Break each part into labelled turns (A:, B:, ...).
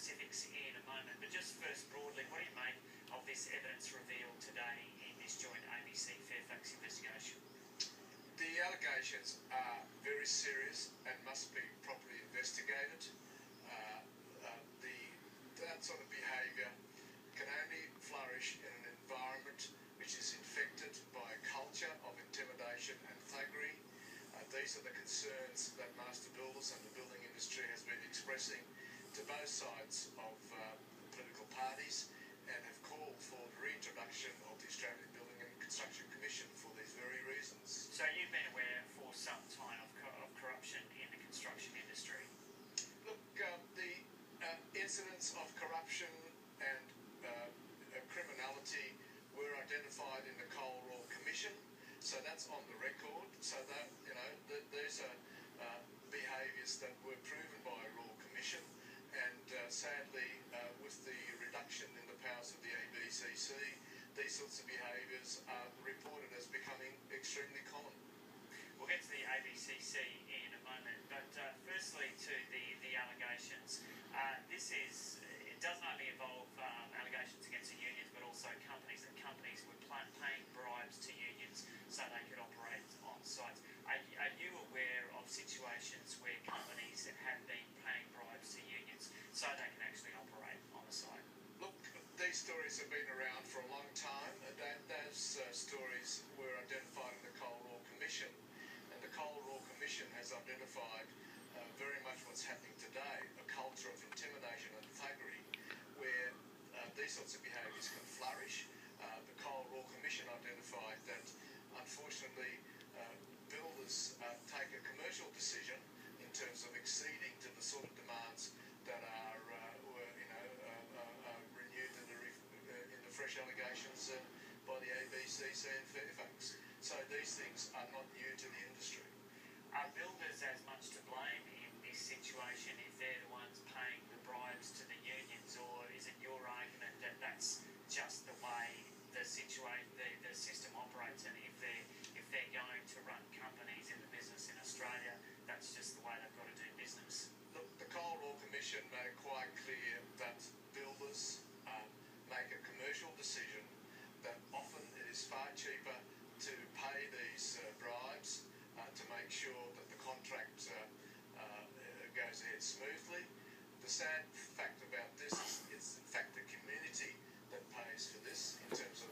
A: specifics in a moment, but just first broadly, what do you make of this evidence revealed today in this joint ABC Fairfax investigation?
B: The allegations are very serious and must be properly investigated. That sort of behaviour can only flourish in an environment which is infected by a culture of intimidation and thuggery. These are the concerns that master builders and the building industry has been expressing to both sides of political parties, and have called for the reintroduction of the Australian Building and Construction Commission for these very reasons.
A: So you've been aware for some time of corruption in the construction industry?
B: Look, the incidents of corruption and criminality were identified in the Coal Royal Commission, so that's on the record. So that, you know, these are behaviours that were proven by a Royal Commission, and sadly, with the reduction in the powers of the ABCC, these sorts of behaviours are reported as becoming extremely common.
A: We'll get to the ABCC in a moment, but firstly to the allegations. It doesn't only involve allegations against the unions, but also companies were paying bribes to unions so they could operate on sites. Are you aware of situations where companies have been paying bribes to unions so they can actually operate on the site?
B: Look, these stories have been around for a long time. Those stories were identified in the Coal Royal Commission, and the Coal Royal Commission has identified very much what's happening today, a culture of intimidation and thuggery, where these sorts of behaviours can flourish. The Coal Royal Commission identified that, unfortunately, builders take a commercial decision in terms of acceding to the sort of demands that are renewed in the fresh allegations by the ABCC and Fairfax. So these things are not new to the industry.
A: Are builders as much to blame in this situation if they're the ones paying the bribes to the unions, or is it your argument that that's just the way the system operates, and if they're going to run companies in the business in Australia, that's just the way they've got to do business?
B: Look, the Coal Royal Commission made it quite clear that builders make a commercial decision that often it is far cheaper to pay these bribes to make sure that the contract goes ahead smoothly. The sad fact about this is it's in fact the community that pays for this in terms of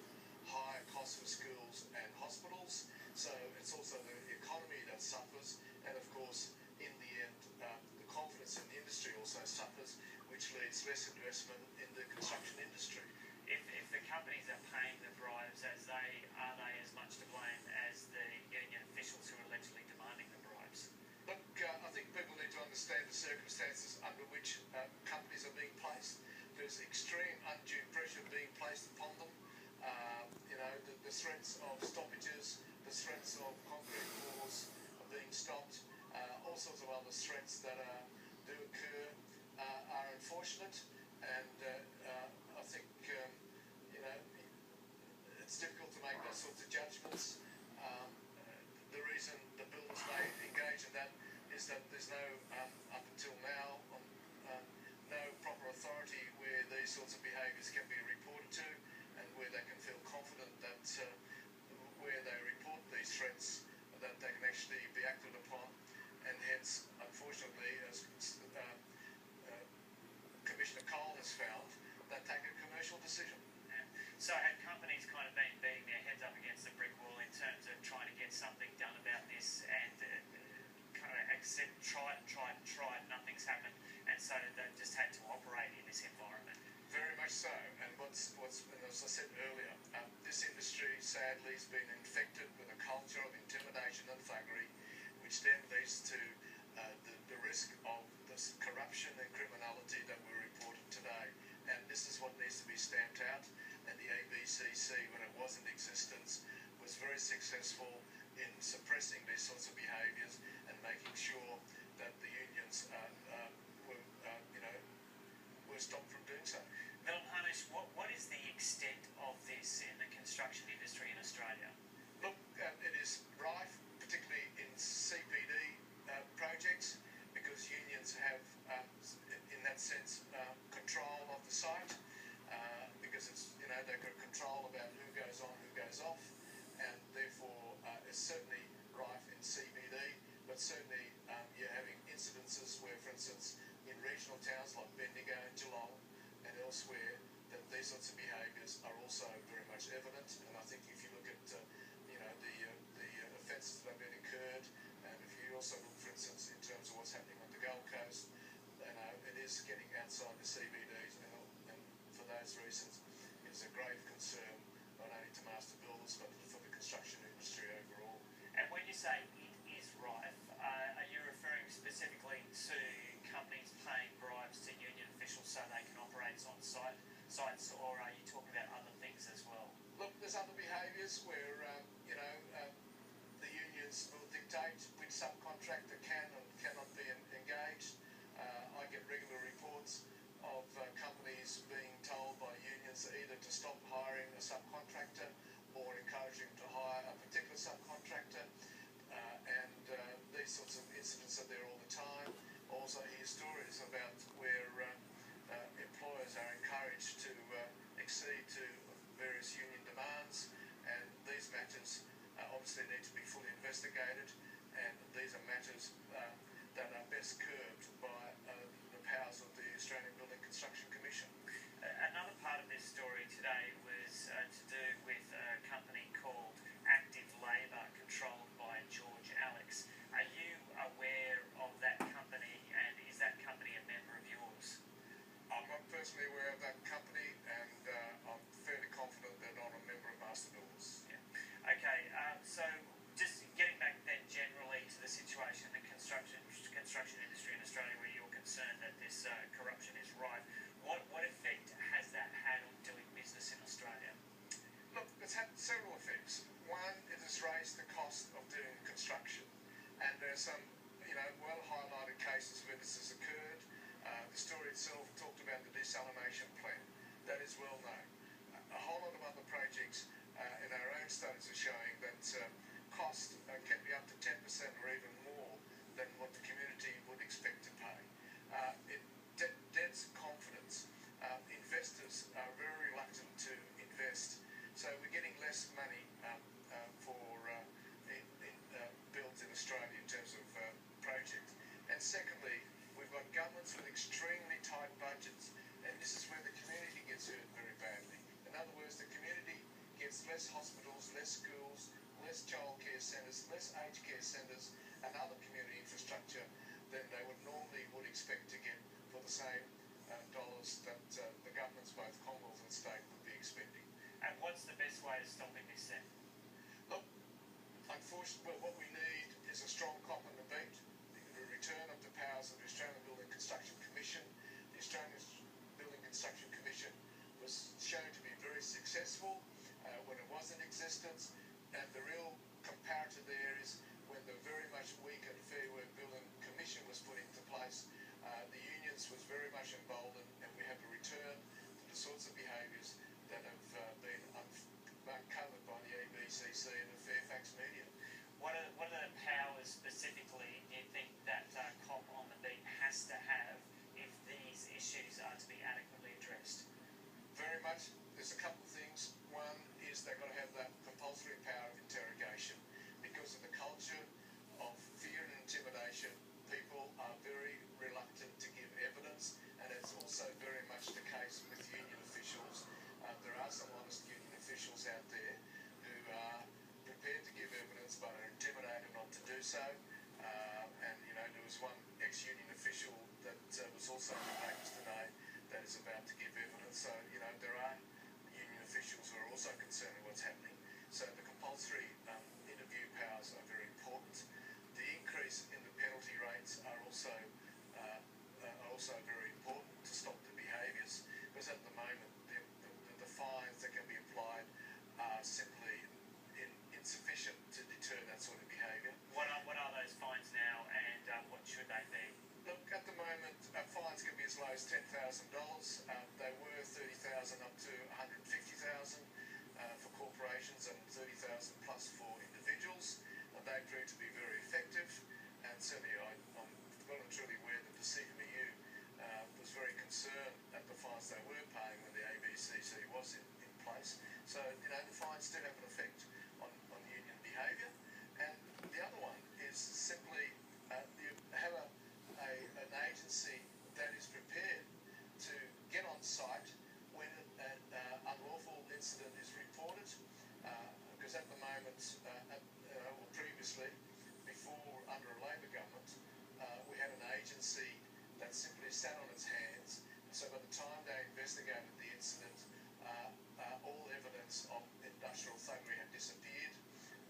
B: higher costs for schools and hospitals. So it's also the economy that suffers, and of course in the end the confidence in the industry also suffers, which leads less investment in the construction industry.
A: If the companies are paying the bribes, are they as much to blame as the union officials who are allegedly demanding the bribes?
B: Look, I think people need to understand the circumstances under which companies are being placed. There's extreme undue pressure being placed upon them. The threats of stoppages, the threats of concrete walls are being stopped, all sorts of other threats that do occur are unfortunate, and I think it's difficult to make those sorts of judgments. The reason the builders may engage in that is that there's no, up until now, no proper authority where these sorts of behaviours can be reported to, and where they can feel confident that where they report these threats, that they can actually be acted upon, and hence, unfortunately, as Commissioner Cole has found, they take a commercial decision.
A: So have companies kind of been beating their heads up against the brick wall in terms of trying to get something done about this, and kind of tried, nothing's happened, and so they've just had to operate in this environment?
B: Very much so, and what's as I said earlier, this industry sadly has been infected with a culture of intimidation and thuggery, which then leads to the risk of this corruption and criminality that were reported today. And this is what needs to be stamped out, and the ABCC, when it was in existence, was very successful in suppressing these sorts of behaviours and making sure that the unions were stopped from doing so.
A: Milton Hamish, what is the extent of this in the construction industry in Australia?
B: Look, it is rife, particularly in CPD projects, because unions have, in that sense, control but certainly you're having incidences where, for instance, in regional towns like Bendigo and Geelong and elsewhere, that these sorts of behaviours are also very much evident. And I think if you look at the offences that have been incurred, and if you also look, for instance, in terms of what's happening on the Gold Coast, it is getting outside the CBDs, and for those reasons, it's a grave concern not only to master builders but for the construction industry overall.
A: And when you say it is rife, are you referring specifically to companies paying bribes to union officials so they can operate on sites, or are you talking about other things as well?
B: Look, there's other behaviours where the unions will dictate which subcontractor can and cannot be engaged. I get regular reports of companies being told by unions either to stop hiring a subcontractor or encouraging to hire a particular subcontractor, and these sorts of incidents are there all the time. Also hear stories about where employers are encouraged to accede to various union demands, and these matters obviously need to be fully investigated, and these are matters that are best curbed by the powers of the Australian Building Construction Commission.
A: Another part of this story today was to do with a company called Active Labour, controlled by George Alex. Are you aware of that company, and is that company a member of yours?
B: I'm not personally aware of that company, and I'm fairly confident they're not a member of Master Builders.
A: Yeah. Okay, so just getting back then generally to the situation in the construction industry in Australia, where you're concerned that this corruption is rife, what effect has that had on doing business in Australia?
B: Look, it's had several effects. One, it has raised the cost of doing construction, and there are some well highlighted cases where this has occurred. The story itself talked about the desalination plant. That is well known. A whole lot of other projects in our own studies are showing that cost can be up to 10% or even more than what the community would expect to pay. It dents confidence. Investors are very reluctant to invest, so we're getting less money for builds in Australia in terms of projects. And secondly, we've got governments with extremely tight budgets, and this is where the community gets hurt very badly. In other words, the community gets less hospitals, less schools, less childcare centres, less aged care centres and other community infrastructure than they would expect to get for the same dollars that the governments, both Commonwealth and state, would be expecting.
A: And what's the best way of stopping this then?
B: Look, unfortunately, what we need is a strong cop on the beat, the return of the powers of the Australian Building Construction Commission. The Australian Building Construction Commission was shown to be very successful when it was in existence, and the real comparator there is when the very much weaker Fair Work Building Commission was put into place. The unions was very much emboldened, and we have a return to the sorts of behaviours that have been uncovered by the ABCC and the Fairfax media.
A: What are the powers specifically do you think that COP on the beat has to have if these issues are to be adequately addressed?
B: Very much. There's a couple of things. One is they've got to have that compulsory power of interrogation. Because of the culture of fear and intimidation, people are very reluctant to give evidence, and it's also very much the case with union officials. There are some honest union officials out there who are prepared to give evidence but are intimidated not to do so. And there was one ex-union official that was also in the papers today that is about to give evidence. So there are union officials who are also concerned with what's happening. So the compulsory interview powers are very important. The increase in the penalty rates are also very important to stop the behaviours, because at the moment the fines that can be applied are simply insufficient to deter that sort of behaviour.
A: What are those fines now, and what should they be?
B: Look, at the moment, fines can be as low as $10,000. They were $30,000 up to $150,000 for corporations and $30,000 plus for individuals. They proved to be very effective, and certainly I'm well and truly aware that the CFMEU was very concerned at the fines they were paying when the ABCC was in place. So the fines do have an effect on union behaviour. And the other one is simply previously, before under a Labor government, we had an agency that simply sat on its hands. So by the time they investigated the incident, all evidence of industrial thuggery had disappeared.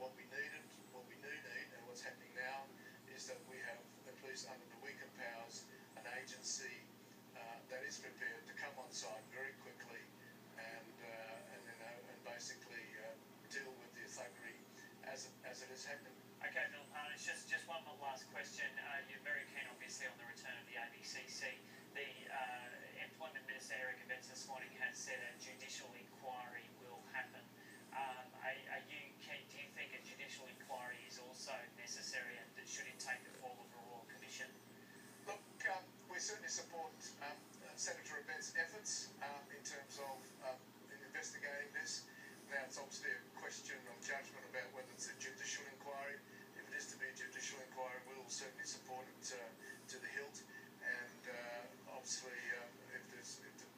B: What we do need, and what's happening now, is that we have, at least under the weakened powers, an agency that is prepared to come on site very quickly and basically deal with the thuggery as it is happening.
A: Okay, Bill, just one more last question. You're very keen, obviously, on the return of the ABCC. The Employment Minister, Eric Abetz, this morning has said a judicial inquiry will happen. Are you keen? Do you think a judicial inquiry is also necessary, and should it take the form of a Royal Commission?
B: Look, we certainly support Senator Abetz's efforts in terms of investigating this. Now, it's obviously a question of judgment about whether it's a judicial inquiry. If it is to be a judicial inquiry, we will certainly support it to the hilt. And obviously, if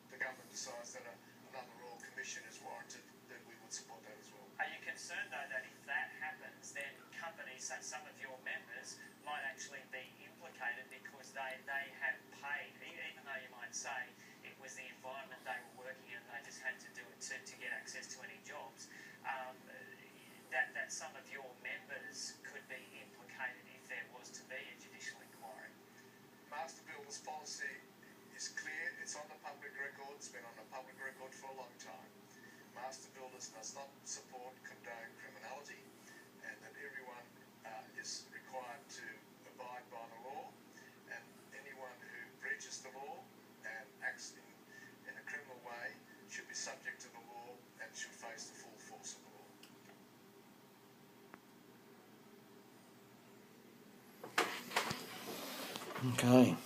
B: the government decides that another Royal Commission is warranted, then we would support that as well.
A: Are you concerned, though, that if that happens, then companies, some of your members, might actually be implicated because they have paid, even though you might say it was the environment they were working in, they just had to do it to get access to any jobs, that some of your members could be implicated if there was to be a judicial inquiry?
B: Master Builder's policy is clear. It's on the public record. It's been on the public record for a long time. Master Builders does not support, condone criminality, and that everyone is required to abide by the law, and anyone who breaches the law and acts in a criminal way should be subject to the law and should face the full force of the law.
C: Okay.